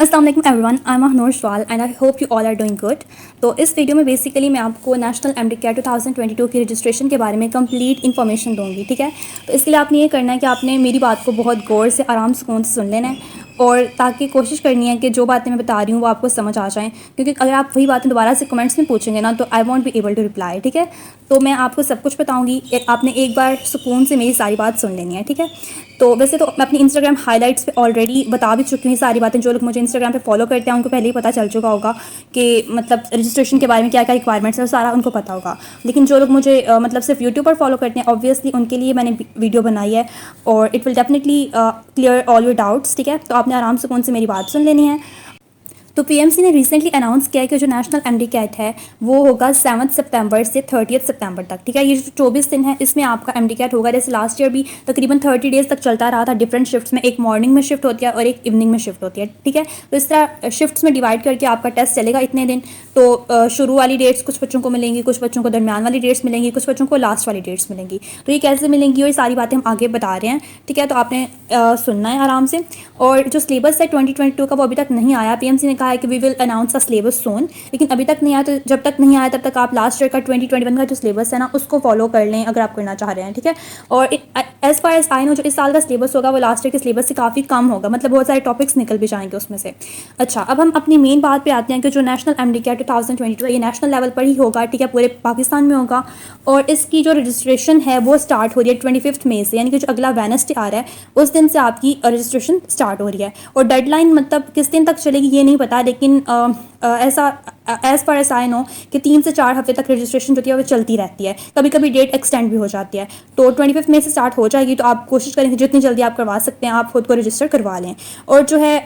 अस्सलाम वालेकुम everyone, I am Noor Shawal and I hope you all are doing good. तो इस वीडियो में बेसिकली मैं आपको नेशनल MD-CAT 2022 की रजिस्ट्रेशन के बारे में कंप्लीट इन्फॉर्मेशन दूंगी। ठीक है, तो इसके लिए आपने ये करना है कि आपने मेरी बात को बहुत गौर से आराम सुकून से सुन लेना है और ताकि कोशिश करनी है कि जो बातें मैं बता रही हूँ वो आपको समझ आ जाएँ, क्योंकि अगर आप वही बातें दोबारा से कमेंट्स में पूछेंगे ना तो I won't be able to reply. ठीक है, तो मैं आपको सब कुछ बताऊँगी, आपने एक बार सुकून से मेरी सारी बात सुन लेनी है। ठीक है, तो वैसे तो मैं अपनी इंस्टाग्राम हाइलाइट्स पे ऑलरेडी बता भी चुकी हूँ सारी बातें। जो लोग मुझे इंस्टाग्राम पे फॉलो करते हैं उनको पहले ही पता चल चुका होगा कि मतलब रजिस्ट्रेशन के बारे में क्या क्या रिक्वायरमेंट्स है, सारा उनको पता होगा। लेकिन जो लोग मुझे मतलब सिर्फ यूट्यूब पर फॉलो करते हैं, ऑब्वियसली उनके लिए मैंने वीडियो बनाई है और it will definitely clear all your doubts. ठीक है, तो आपने आराम से कौन से मेरी बात सुन लेनी है। तो PMC ने रिसेंटली अनाउंस किया है कि जो नेशनल MD-CAT है वो होगा 7 सितंबर से 30 सितंबर तक। ठीक है, ये जो 24 दिन है इसमें आपका MD-CAT होगा। जैसे लास्ट ईयर भी तकरीबन 30 डेज़ तक चलता रहा था डिफरेंट शिफ्ट्स में, एक मॉर्निंग में शिफ्ट होती है और एक इवनिंग में शिफ्ट होती है। ठीक है, तो इस तरह शिफ्ट्स में डिवाइड करके आपका टेस्ट चलेगा इतने दिन। तो शुरू वाली डेट्स कुछ बच्चों को मिलेंगी, कुछ बच्चों को दरमियान वाली डेट्स मिलेंगी, कुछ बच्चों को लास्ट वाली डेट्स मिलेंगी। तो ये कैसे मिलेंगी और ये सारी बातें हम आगे बता रहे हैं। ठीक है, तो आपने सुनना है आराम से। और जो सिलेबस है 2022 का वो अभी तक नहीं आया। PMC ने कहा है कि वी विल अनाउंस का सिलेबस सोन, लेकिन अभी तक नहीं आया। तो जब तक नहीं आया तब तक आप लास्ट ईयर का 2021 का जो सिलेबस है ना उसको फॉलो कर लें अगर आप करना चाह रहे हैं। ठीक है, और as far as I know जो इस साल का सिलेबस होगा वो लास्ट ईयर के सिलेबस से काफ़ी कम होगा, मतलब बहुत सारे टॉपिक्स निकल भी जाएंगे उसमें से। अच्छा, अब हम अपनी मेन बात पे आते हैं कि जो नेशनल MD-CAT 2022 ये नेशनल लेवल पर ही होगा। ठीक है, पूरे पाकिस्तान में होगा और इसकी जो रजिस्ट्रेशन है वो स्टार्ट हो रही है 25 मई से, यानी कि जो अगला वेडनेसडे आ रहा है उस दिन से आपकी रजिस्ट्रेशन स्टार्ट हो रही है। और डेडलाइन मतलब किस दिन तक चलेगी ये नहीं पता, लेकिन ऐसा as far as I know कि 3 से 4 हफ्ते तक रजिस्ट्रेशन जो है वो चलती रहती है, कभी कभी डेट एक्सटेंड भी हो जाती है। तो 25 मई से स्टार्ट हो जाएगी, तो आप कोशिश करें कि जितनी जल्दी आप करवा सकते हैं आप खुद को रजिस्टर करवा लें। और जो है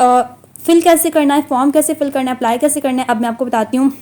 फिल कैसे करना है, फॉर्म कैसे फिल करना है, अप्लाई कैसे करना है, अब मैं आपको बताती हूँ।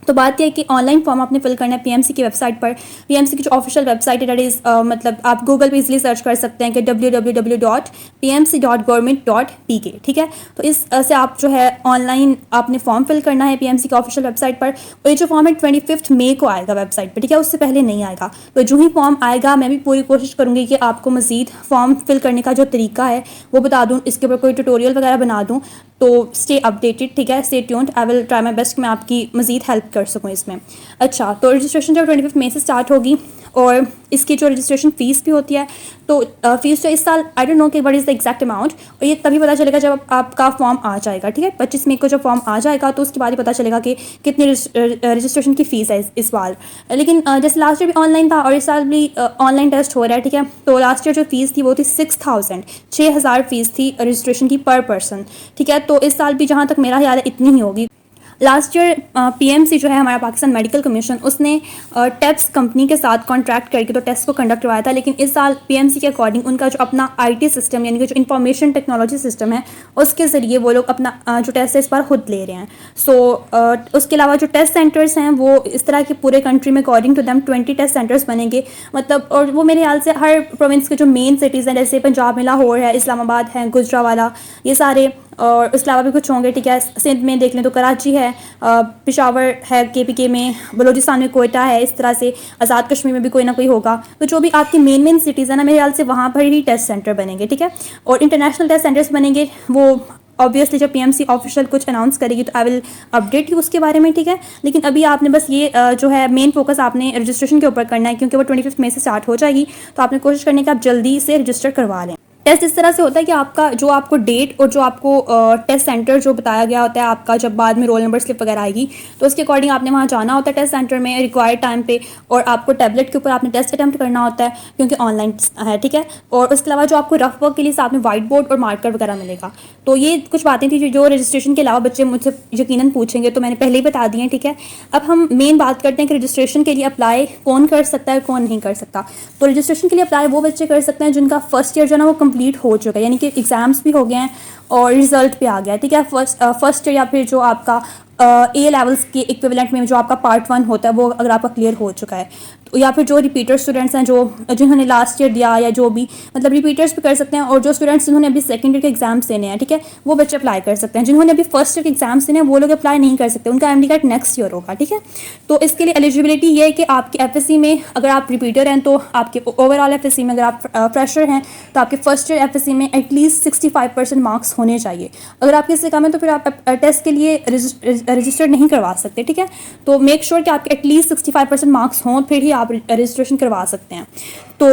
तो बात यह है कि ऑनलाइन फॉर्म आपने फिल करना है PMC की वेबसाइट पर। PMC की जो ऑफिशियल वेबसाइट है दैट इज़ मतलब आप गूगल पे इजीली सर्च कर सकते हैं कि www.pmc.government.pk। ठीक है, तो इस से आप जो है ऑनलाइन आपने फॉर्म फिल करना है PMC की ऑफिशियल वेबसाइट पर। और ये जो फॉर्म है 25 मई को आएगा वेबसाइट पर। ठीक है, उससे पहले नहीं आएगा। तो जो ही फॉर्म आएगा मैं भी पूरी कोशिश करूँगी कि आपको मज़ीद फॉर्म फिल करने का जो तरीका है वो बता दूँ, इसके ऊपर कोई ट्यूटोरियल वगैरह बना दूँ। तो स्टे अपडेटेड। ठीक है, stay tuned, I will try my best कि मैं आपकी मज़ीद हेल्प कर सकूँ इसमें। अच्छा, तो रजिस्ट्रेशन जब 25 मई से स्टार्ट होगी और इसकी जो रजिस्ट्रेशन फ़ीस भी होती है, तो फ़ीस जो इस साल आई डोंट नो कि what is the exact amount, और ये तभी पता चलेगा जब आपका फॉर्म आ जाएगा। ठीक है, 25 मई को जब फॉर्म आ जाएगा तो उसके बाद ही पता चलेगा कि कितनी रजिस्ट्रेशन की फ़ीस है इस बार। लेकिन जैसे लास्ट ईयर भी ऑनलाइन था और इस साल भी ऑनलाइन टेस्ट हो रहा है। ठीक है, तो लास्ट ईयर जो फ़ीस थी वो थी 6,000 फ़ीस थी रजिस्ट्रेशन की पर पर्सन। ठीक है, तो इस साल भी जहाँ तक मेरा ख्याल है इतनी ही होगी। लास्ट ईयर PMC जो है हमारा पाकिस्तान मेडिकल कमीशन, उसने टेप्स कंपनी के साथ कॉन्ट्रैक्ट करके तो टेस्ट को कंडक्ट करवाया था, लेकिन इस साल PMC के अकॉर्डिंग उनका जो अपना IT सिस्टम यानी कि जो इंफॉर्मेशन टेक्नोलॉजी सिस्टम है उसके ज़रिए वो लोग अपना जो टेस्ट है इस बार खुद ले रहे हैं। सो उसके अलावा जो टेस्ट सेंटर्स हैं वो इस तरह के पूरे कंट्री में according to them 20 test centres बनेंगे, मतलब। और वो मेरे ख्याल से हर प्रोविंस के जो मेन सिटीज़ हैं, जैसे पंजाब में लाहौर है, इस्लामाबाद है, गुजरावाला, ये सारे, और उसके अलावा भी कुछ होंगे। ठीक है, सिंध में देख लें तो कराची है, पेशावर है KPK में, बलूचिस्तान में कोयटा है, इस तरह से आज़ाद कश्मीर में भी कोई ना कोई होगा। तो जो भी आपके मेन सिटीज़ है ना, मेरे ख्याल से वहाँ पर ही टेस्ट सेंटर बनेंगे। ठीक है, और इंटरनेशनल टेस्ट सेंटर्स बनेंगे वो ऑब्वियसली जब PMC ऑफिशियल कुछ अनाउंस करेगी तो आई विल अपडेट यू उसके बारे में। ठीक है, लेकिन अभी आपने बस ये जो है मेन फोकस आपने रजिस्ट्रेशन के ऊपर करना है, क्योंकि वो 25 मई से स्टार्ट हो जाएगी। तो आपने कोशिश करनी है कि आप जल्दी से रजिस्टर करवा लें। टेस्ट इस तरह से होता है कि आपका जो आपको डेट और जो आपको टेस्ट सेंटर जो बताया गया होता है आपका, जब बाद में रोल नंबर स्लिप वगैरह आएगी तो उसके अकॉर्डिंग आपने वहाँ जाना होता है टेस्ट सेंटर में रिक्वायर्ड टाइम पे, और आपको टैबलेट के ऊपर आपने टेस्ट अटैम्प्ट करना होता है क्योंकि ऑनलाइन है। ठीक है, और उसके अलावा जो आपको रफ वर्क के लिए साथ में वाइट बोर्ड और मार्कर वगैरह मिलेगा। तो ये कुछ बातें थी जो रजिस्ट्रेशन के अलावा बच्चे मुझसे यकीनन पूछेंगे, तो मैंने पहले ही बता दी हैं। ठीक है, अब हम मेन बात करते हैं कि रजिस्ट्रेशन के लिए अप्लाई कौन कर सकता है, कौन नहीं कर सकता। तो रजिस्ट्रेशन के लिए अप्लाई वो बच्चे कर सकते हैं जिनका फर्स्ट ईयर जो है ना वो कंप्लीट हो चुका है, यानी कि एग्ज़ाम्स भी हो गए हैं और रिज़ल्ट भी आ गया है। ठीक है, फर्स्ट ईयर या फिर जो आपका ए लेवल्स के इक्विवेलेंट में जो आपका पार्ट 1 होता है वो अगर आपका क्लियर हो चुका है तो, या फिर जो रिपीटर स्टूडेंट्स हैं जो जिन्होंने लास्ट ईयर दिया या जो भी मतलब रिपीटर्स भी कर सकते हैं, और जो स्टूडेंट्स जिन्होंने अभी सेकंड ईयर के एग्जाम्स देने हैं, ठीक है, वो बच्चे अप्लाई कर सकते हैं। जिन्होंने अभी फर्स्ट ईयर के एग्जाम्स देने हैं वो लोग अप्लाई नहीं कर सकते, उनका एमडी कार्ड नेक्स्ट ईयर होगा, ठीक है। तो इसके लिए एलिजिबिलिटी ये है कि आपके एफएससी में अगर आप रिपीटर हैं तो आपके ओवरऑल एफएससी में, अगर आप फ्रेशर हैं तो आपके फर्स्ट ईयर एफएससी में एटलीस्ट 65% मार्क्स होने चाहिए। अगर आपके इससे कम है तो फिर आप टेस्ट के लिए रजिस्टर नहीं करवा सकते, ठीक है। तो मेक श्योर कि आपके एटलीस्ट 65% मार्क्स हों, फिर ही आप रजिस्ट्रेशन करवा सकते हैं। तो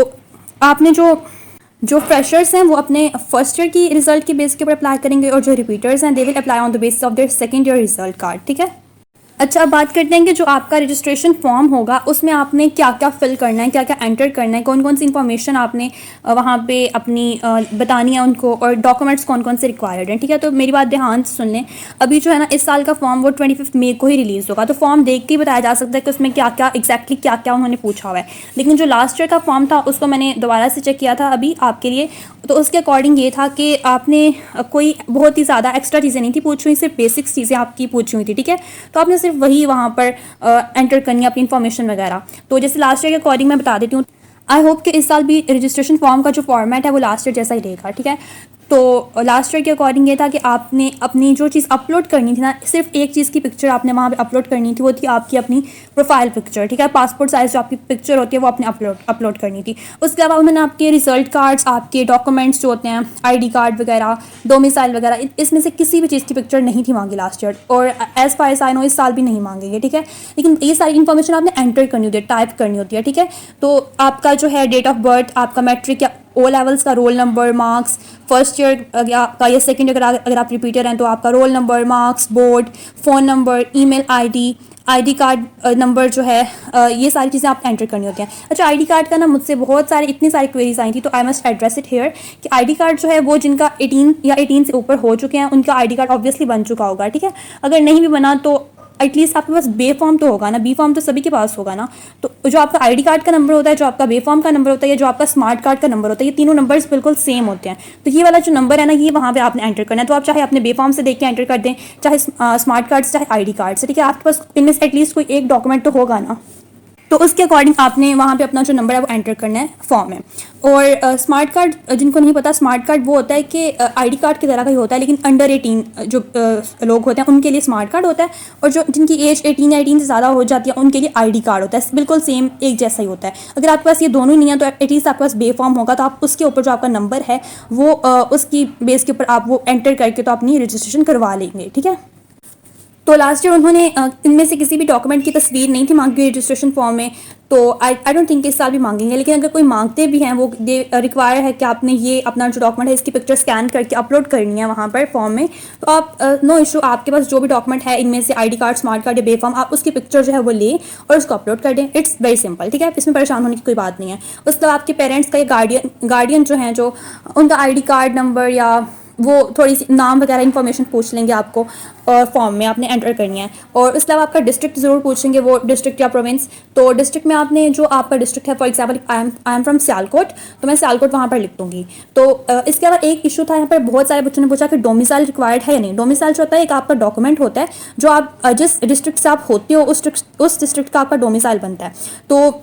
आपने जो फ्रेशर्स हैं वो अपने फर्स्ट ईयर की रिजल्ट की बेस के ऊपर अप्लाई करेंगे, और जो रिपीटर्स हैं they will apply on the basis of their second year result card, ठीक है। अच्छा, अब बात करते हैं कि जो आपका रजिस्ट्रेशन फॉर्म होगा उसमें आपने क्या क्या फिल करना है, क्या क्या एंटर करना है, कौन कौन सी इंफॉर्मेशन आपने वहाँ पे अपनी बतानी है उनको, और डॉक्यूमेंट्स कौन कौन से रिक्वायर्ड हैं, ठीक है। तो मेरी बात ध्यान से सुन लें। अभी जो है ना इस साल का फॉर्म वो 25 मई को ही रिलीज़ होगा, तो फॉर्म देख के ही बताया जा सकता है कि उसमें क्या क्या एग्जैक्टली क्या क्या उन्होंने पूछा हुआ है। लेकिन जो लास्ट ईयर का फॉर्म था उसको मैंने दोबारा से चेक किया था अभी आपके लिए, तो उसके अकॉर्डिंग ये था कि आपने कोई बहुत ही ज़्यादा एक्स्ट्रा चीज़ें नहीं थी पूछी हुई, सिर्फ बेसिक्स चीज़ें आपकी पूछी हुई थी, ठीक है। तो आपने सिर्फ वही वहाँ पर एंटर करनी है अपनी इन्फॉर्मेशन वगैरह। तो जैसे लास्ट ईयर के अकॉर्डिंग मैं बता देती हूँ। आई होप कि इस साल भी रजिस्ट्रेशन फॉर्म का जो फॉर्मेट है वो लास्ट ईयर जैसा ही रहेगा, ठीक है। तो लास्ट ईयर के अकॉर्डिंग ये था कि आपने अपनी जो चीज़ अपलोड करनी थी ना, सिर्फ एक चीज़ की पिक्चर आपने वहाँ पे अपलोड करनी थी, वो थी आपकी अपनी प्रोफाइल पिक्चर, ठीक है। पासपोर्ट साइज़ जो आपकी पिक्चर होती है वो आपने अपलोड करनी थी। उसके अलावा उन्होंने आपके रिजल्ट कार्ड्स, आपके डॉक्यूमेंट्स जो होते हैं, आईडी कार्ड वगैरह, डोमिसाइल वगैरह, इसमें से किसी भी चीज़ की पिक्चर नहीं थी मांगी लास्ट ईयर, और as far as I know इस साल भी नहीं मांगेंगे, ठीक है। लेकिन ये सारी इन्फॉर्मेशन आपने एंटर करनी होती है, टाइप करनी होती है, ठीक है। तो आपका जो है डेट ऑफ बर्थ, आपका मैट्रिक या ओ लेवल्स का roll number, marks, first year का या सेकंड ईयर अगर आप रिपीटर हैं तो आपका roll number, marks, board, phone number, email ID card number जो है, ये सारी चीज़ें आप एंटर करनी होती हैं। अच्छा, आईडी कार्ड का ना मुझसे इतनी सारी क्वेरीज आई थी, तो I must address it here कि आईडी कार्ड जो है वो जिनका 18 या 18 से ऊपर हो चुके हैं उनका आईडी कार्ड ऑब्वियसली बन चुका होगा, ठीक है। अगर नहीं भी बना तो एटलीस्ट आपके पास बे फॉर्म तो होगा ना, बी फॉर्म तो सभी के पास होगा ना। तो जो आपका आईडी कार्ड का नंबर होता है, जो आपका बे फॉर्म का नंबर होता है, या जो आपका स्मार्ट कार्ड का नंबर होता है, ये तीनों नंबर्स बिल्कुल सेम होते हैं। तो ये वाला जो नंबर है ना, ये वहाँ पे आपने एंटर करना है। तो आप चाहे अपने बे फॉर्म से देख के एंटर कर दें, चाहे स्मार्ट कार्ड से, चाहे आईडी कार्ड से, ठीक है। आपके पास इनमें से एटलीस्ट कोई एक डॉक्यूमेंट तो होगा ना, तो उसके अकॉर्डिंग आपने वहाँ पे अपना जो नंबर है वो एंटर करना है फॉर्म में। और स्मार्ट कार्ड, जिनको नहीं पता, स्मार्ट कार्ड वो होता है कि आईडी कार्ड की तरह का ही होता है, लेकिन अंडर 18 जो लोग होते हैं उनके लिए स्मार्ट कार्ड होता है, और जो जिनकी एज 18 या 18 से ज़्यादा हो जाती है उनके लिए आईडी कार्ड होता है। बिल्कुल सेम एक जैसा ही होता है। अगर आपके पास ये दोनों ही नहीं है तो एटलीस्ट आपके पास बे फॉर्म होगा, तो आप उसके ऊपर जो आपका नंबर है वो उसकी बेस के ऊपर आप वो एंटर करके तो अपनी रजिस्ट्रेशन करवा लेंगे, ठीक है। तो लास्ट ईयर उन्होंने इनमें से किसी भी डॉक्यूमेंट की तस्वीर नहीं थी मांगी रजिस्ट्रेशन फॉर्म में, तो आई डोंट थिंक इस साल भी मांगेंगे। लेकिन अगर कोई मांगते भी हैं, वो रिक्वायर है कि आपने ये अपना जो डॉक्यूमेंट है इसकी पिक्चर स्कैन करके अपलोड करनी है वहाँ पर फॉर्म में, तो आप नो इशू, आपके पास जो भी डॉक्यूमेंट है इनमें से आईडी कार्ड, स्मार्ट कार्ड या बे फॉर्म, आप उसकी पिक्चर जो है वो लें और उसको अपलोड कर दें। इट्स वेरी सिंपल, ठीक है। इसमें परेशान होने की कोई बात नहीं है। उसके बाद आपके पेरेंट्स का या गार्डियन जो हैं, जो उनका आईडी कार्ड नंबर या वो थोड़ी सी नाम वगैरह इन्फॉर्मेशन पूछ लेंगे आपको, और फॉर्म में आपने एंटर करनी है। और इसके अलावा आपका डिस्ट्रिक्ट ज़रूर पूछेंगे, वो डिस्ट्रिक्ट या प्रोविंस। तो डिस्ट्रिक्ट में आपने जो आपका डिस्ट्रिक्ट है, for example I am from Sialkot, तो मैं सियालकोट वहाँ पर लिख दूँगी। तो इसके अलावा एक इशू था यहाँ पर, बहुत सारे बच्चों ने पूछा कि डोमिसाइल रिक्वायर्ड है या नहीं। डोमिसाइल जो होता है एक आपका डॉक्यूमेंट होता है, जो आप जिस डिस्ट्रिक्ट से आप होते हो उस डिस्ट्रिक्ट का आपका डोमिसाइल बनता है। तो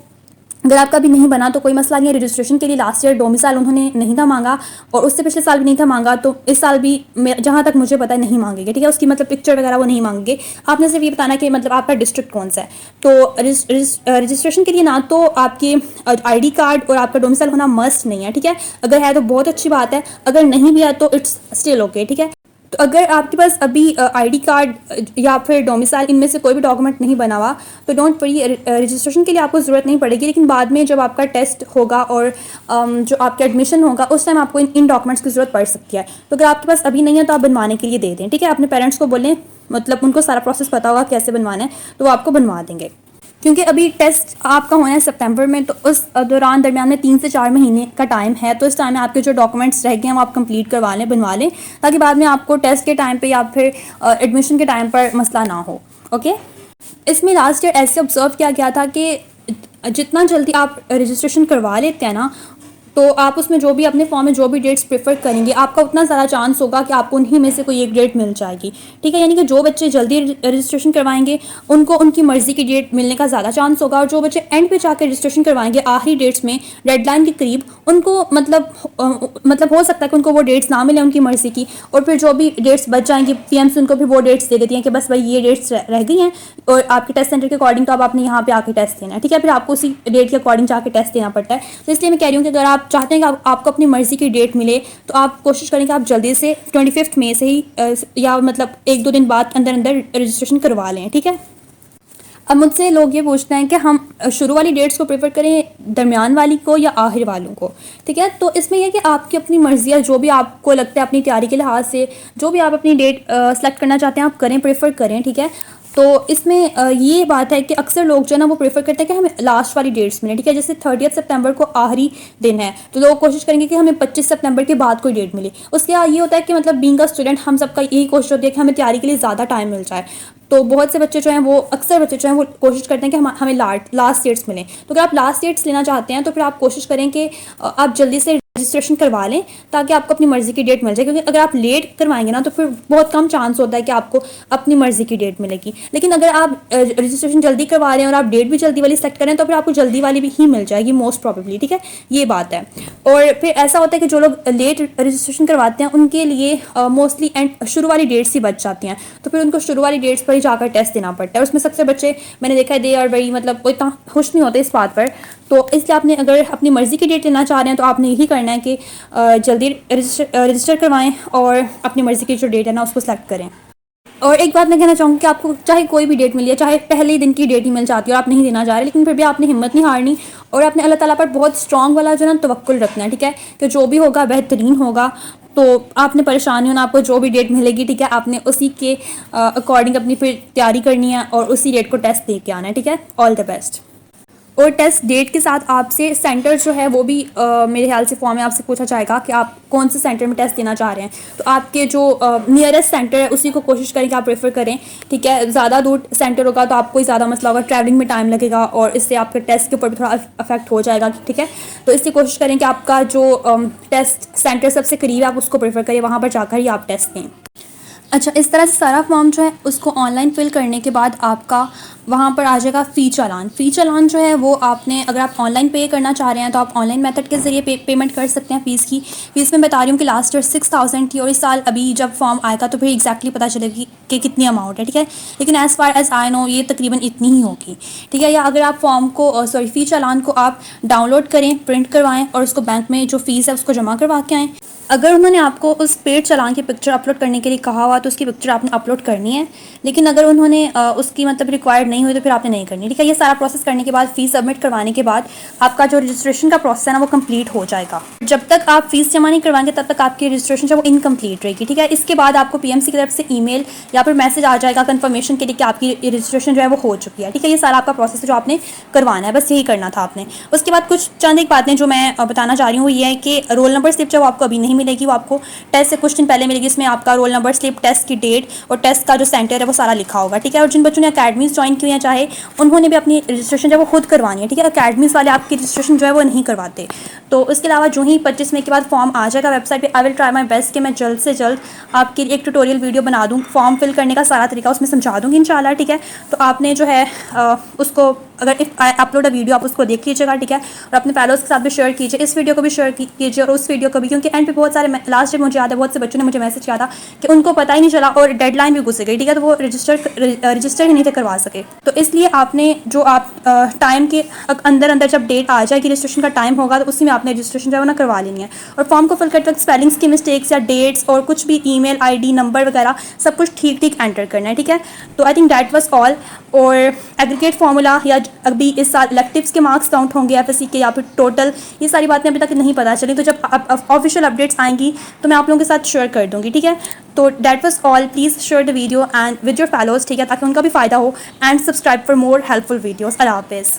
अगर आपका भी नहीं बना तो कोई मसला नहीं है। रजिस्ट्रेशन के लिए लास्ट ईयर डोमिसाइल उन्होंने नहीं था मांगा, और उससे पिछले साल भी नहीं था मांगा, तो इस साल भी जहाँ तक मुझे पता है नहीं मांगेंगे, ठीक है। उसकी मतलब पिक्चर वगैरह वो नहीं मांगेंगे। आपने सिर्फ ये बताना कि मतलब आपका डिस्ट्रिक्ट कौन सा है। तो रजिस्ट्रेशन के लिए ना तो आपके आईडी कार्ड और आपका डोमिसाइल होना मस्ट नहीं है, ठीक है। अगर है तो बहुत अच्छी बात है, अगर नहीं भी है तो इट्स स्टिल ओके, ठीक है। तो अगर आपके पास अभी आईडी कार्ड या फिर डोमिसाइल इनमें से कोई भी डॉक्यूमेंट नहीं बना हुआ, तो डोंट वरी, रजिस्ट्रेशन के लिए आपको ज़रूरत नहीं पड़ेगी। लेकिन बाद में जब आपका टेस्ट होगा और जो आपका एडमिशन होगा उस टाइम आपको इन डॉक्यूमेंट्स की ज़रूरत पड़ सकती है। तो अगर आपके पास अभी नहीं है तो आप बनवाने के लिए दे दें, ठीक है। अपने पेरेंट्स को बोलें, मतलब उनको सारा प्रोसेस पता होगा कैसे बनवाना है, तो वो आपको बनवा देंगे। क्योंकि अभी टेस्ट आपका होना है सितंबर में, तो उस दरमियान में 3 से 4 महीने का टाइम है। तो इस टाइम में आपके जो डॉक्यूमेंट्स रह गए हैं वो आप कंप्लीट करवा लें, बनवा लें, ताकि बाद में आपको टेस्ट के टाइम पे या फिर एडमिशन के टाइम पर मसला ना हो, ओके। इसमें लास्ट ईयर ऐसे ऑब्जर्व किया गया था कि जितना जल्दी आप रजिस्ट्रेशन करवा लेते हैं ना, तो आप उसमें जो भी अपने फॉर्म में जो भी डेट्स प्रेफर करेंगे, आपका उतना ज़्यादा चांस होगा कि आपको उन्हीं में से कोई एक डेट मिल जाएगी, ठीक है। यानी कि जो बच्चे जल्दी रजिस्ट्रेशन करवाएंगे उनको उनकी मर्ज़ी की डेट मिलने का ज़्यादा चांस होगा, और जो बच्चे एंड पे जाकर रजिस्ट्रेशन करवाएंगे आखिरी डेट्स में, डेडलाइन के करीब, उनको मतलब हो सकता है कि उनको वो डेट्स ना मिले उनकी मर्ज़ी की, और फिर जो भी डेट्स बच जाएंगी पीएमसी उनको फिर वो डेट्स दे देती हैं कि बस भाई ये डेट्स रह गई हैं और आपके टेस्ट सेंटर के अकॉर्डिंग तो अब आपने यहाँ पे आके टेस्ट देना है, ठीक है। फिर आपको उसी डेट के अकॉर्डिंग जाके टेस्ट देना पड़ता है। तो इसलिए मैं कह रही हूँ कि अगर आप चाहते हैं कि आपको अपनी मर्ज़ी की डेट मिले तो आप कोशिश करें कि आप जल्दी से 25 मई से ही या मतलब 1-2 दिन बाद अंदर अंदर रजिस्ट्रेशन करवा लें, ठीक है। अब मुझसे लोग ये पूछते हैं कि हम शुरू वाली डेट्स को प्रेफर करें, दरमियान वाली को, या आखिर वालों को, ठीक है। तो इसमें यह कि आपकी अपनी मर्ज़ी है, जो भी आपको लगता है अपनी तैयारी के लिहाज से जो भी आप अपनी डेट सेलेक्ट करना चाहते हैं आप करें, प्रेफर करें, ठीक है। तो इसमें ये बात है कि अक्सर लोग जो है ना वो प्रेफर करते हैं कि हमें लास्ट वाली डेट्स मिले, ठीक है। जैसे 30 सितंबर को आखिरी दिन है तो लोग कोशिश करेंगे कि हमें 25 सितंबर के बाद कोई डेट मिले। उसके बाद ये होता है कि मतलब बीइंग अ स्टूडेंट हम सबका यही कोशिश होती है कि हमें तैयारी के लिए ज़्यादा टाइम मिल जाए। तो बहुत से बच्चे जो हैं वो अक्सर बच्चे जो हैं वो कोशिश करते हैं कि हमें लास्ट डेट्स मिलें। तो अगर आप लास्ट डेट्स लेना चाहते हैं तो फिर आप कोशिश करें कि आप जल्दी से रजिस्ट्रेशन करवा लें ताकि आपको अपनी मर्ज़ी की डेट मिल जाए, क्योंकि अगर आप लेट करवाएंगे ना तो फिर बहुत कम चांस होता है कि आपको अपनी मर्ज़ी की डेट मिलेगी। लेकिन अगर आप रजिस्ट्रेशन जल्दी करवा रहे हैं और आप डेट भी जल्दी वाली सेलेक्ट करें तो फिर आपको जल्दी वाली भी ही मिल जाएगी मोस्ट प्रॉबेबली, ठीक है। ये बात है। और फिर ऐसा होता है कि जो लोग लेट रजिस्ट्रेशन करवाते हैं उनके लिए मोस्टली एंड शुरू वाली डेट्स ही बच जाती हैं, तो फिर उनको शुरू वाली डेट्स पर ही जाकर टेस्ट देना पड़ता है। उसमें सबसे बच्चे मैंने देखा है दे और बड़ी मतलब वो इतना खुश नहीं होते इस बात पर। तो इसलिए आपने अगर अपनी मर्ज़ी की डेट लेना चाह रहे हैं तो आपने यही करना है कि जल्दी रजिस्टर करवाएं और अपनी मर्ज़ी की जो डेट है ना उसको सेलेक्ट करें। और एक बात मैं कहना चाहूँगी कि आपको चाहे कोई भी डेट मिली है, चाहे पहले ही दिन की डेट ही मिल जाती है और आप नहीं देना चाह रहे, लेकिन फिर भी आपने हिम्मत नहीं हारनी और आपने अल्लाह ताला पर बहुत स्ट्रॉन्ग वाला जो है ना तवक्कुल रखना है, ठीक है, कि जो भी होगा बेहतरीन होगा। तो आपने परेशान नहीं होना, आपको जो भी डेट मिलेगी, ठीक है, आपने उसी के अकॉर्डिंग अपनी फिर तैयारी करनी है और उसी डेट को टेस्ट दे के आना है, ठीक है। All the best. और टेस्ट डेट के साथ आपसे सेंटर जो है वो भी मेरे ख्याल से फॉर्म में आपसे पूछा जाएगा कि आप कौन से सेंटर में टेस्ट देना चाह रहे हैं। तो आपके जो नियरेस्ट सेंटर है उसी को कोशिश करें कि आप प्रेफर करें, ठीक है। ज़्यादा दूर सेंटर होगा तो आपको ही ज़्यादा मसला होगा, ट्रैवलिंग में टाइम लगेगा और इससे आपके टेस्ट के ऊपर भी थोड़ा अफेक्ट हो जाएगा, ठीक है। तो इसलिए कोशिश करें कि आपका जो टेस्ट सेंटर सबसे करीब है आप उसको प्रेफर करें, वहाँ पर जाकर ही आप टेस्ट दें। अच्छा, इस तरह से सारा फॉर्म जो है उसको ऑनलाइन फिल करने के बाद आपका वहाँ पर आ जाएगा फ़ी चालान। फ़ी चालान जो है वो आपने अगर आप ऑनलाइन पे करना चाह रहे हैं तो आप ऑनलाइन मेथड के ज़रिए पेमेंट कर सकते हैं फ़ीस की। फ़ीस मैं बता रही हूँ कि लास्ट ईयर 6000 थी और इस साल अभी जब फॉर्म आएगा तो फिर एग्जैक्टली पता चलेगी कि कितनी अमाउंट है, ठीक है। लेकिन as far as I know ये तकरीबन इतनी ही होगी, ठीक है। या अगर आप फॉर्म को फ़ी चालान को आप डाउनलोड करें, प्रिंट करवाएँ और उसको बैंक में जो फ़ीस है उसको जमा करवा के आएँ। अगर उन्होंने आपको उस पेड चालान की पिक्चर अपलोड करने के लिए कहा हुआ तो उसकी पिक्चर आपने अपलोड करनी है, लेकिन अगर उन्होंने उसकी मतलब रिक्वायर्ड नहीं हुई तो फिर आपने नहीं करनी, ठीक है। ये सारा प्रोसेस करने के बाद फ़ीस सबमिट करवाने के बाद आपका जो रजिस्ट्रेशन का प्रोसेस है ना वो कंप्लीट हो जाएगा। जब तक आप फ़ीस जमा नहीं करवाएंगे तब तक आपकी रजिस्ट्रेशन जो वो इनकम्प्लीट रहेगी, ठीक है। इसके बाद आपको पीएमसी की तरफ से ईमेल या फिर मैसेज आ जाएगा कन्फर्मेशन के लिए कि आपकी रजिस्ट्रेशन जो है वो हो चुकी है, ठीक है। ये सारा आपका प्रोसेस है जो आपने करवाना है, बस यही करना था आपने। उसके बाद कुछ चंद एक बातें जो मैं बताना चाह रही हूँ वो ये है कि रोल नंबर स्लिप जो आपको अभी नहीं मिलेगी, वो आपको टेस्ट से कुछ दिन पहले मिलेगी। इसमें आपका रोल नंबर स्लिप, टेस्ट की डेट और टेस्ट का जो सेंटर है वो सारा लिखा होगा, ठीक है। और जिन बच्चों ने अकेडमीज ज्वाइन की हैं चाहे उन्होंने भी अपनी रजिस्ट्रेशन जो वो खुद करवानी है, ठीक है। अकेडमीज वाले आपकी रजिस्ट्रेशन जो है वो नहीं करवाते। तो उसके अलावा जो ही 25 मई के बाद फॉर्म आ जाएगा वेबसाइट पे, I will try my best कि मैं जल्द से जल्द आपके लिए एक ट्यूटोरियल वीडियो बना दूँ, फॉर्म फिल करने का सारा तरीका उसमें समझा दूँगी इंशाल्लाह, ठीक है। तो आपने जो है उसको अगर if I upload a video आप उसको देख लीजिएगा, ठीक है। और अपने फैलोज़ के साथ भी शेयर कीजिए, इस वीडियो को भी शेयर कीजिए और उस वीडियो को भी, क्योंकि एंड पे बहुत सारे लास्ट टाइम मुझे याद है बहुत से बच्चों ने मुझे मैसेज किया था कि उनको पता ही नहीं चला और डेडलाइन भी गुजर गई, ठीक है। तो वो रजिस्टर ही नहीं थे करवा सके। तो इसलिए आपने जो आप टाइम के अंदर अंदर जब डेट आ जाएगी रजिस्ट्रेशन का टाइम होगा तो उसी में आपने रजिस्ट्रेशन जो है वो ना करवा लेनी है। और फॉर्म को फिल करते वक्त स्पेलिंग्स की मिस्टेक्स या डेट्स और कुछ भी ईमेल आईडी नंबर वगैरह सब कुछ ठीक ठीक एंटर करना है, ठीक है। तो I think that was all. और एग्रीगेट फार्मूला या अभी इस साल इलेक्टिव्स के मार्क्स काउंट होंगे एफएससी के या फिर टोटल, ये सारी बातें अभी तक नहीं पता चली। तो जब ऑफिशियल अपडेट्स आएंगी तो मैं आप लोगों के साथ शेयर कर दूँगी, ठीक है। तो that was all. Please share the video and with your followers, ठीक है, ताकि उनका भी फ़ायदा हो। And subscribe for more helpful videos. Allah हाफिज़।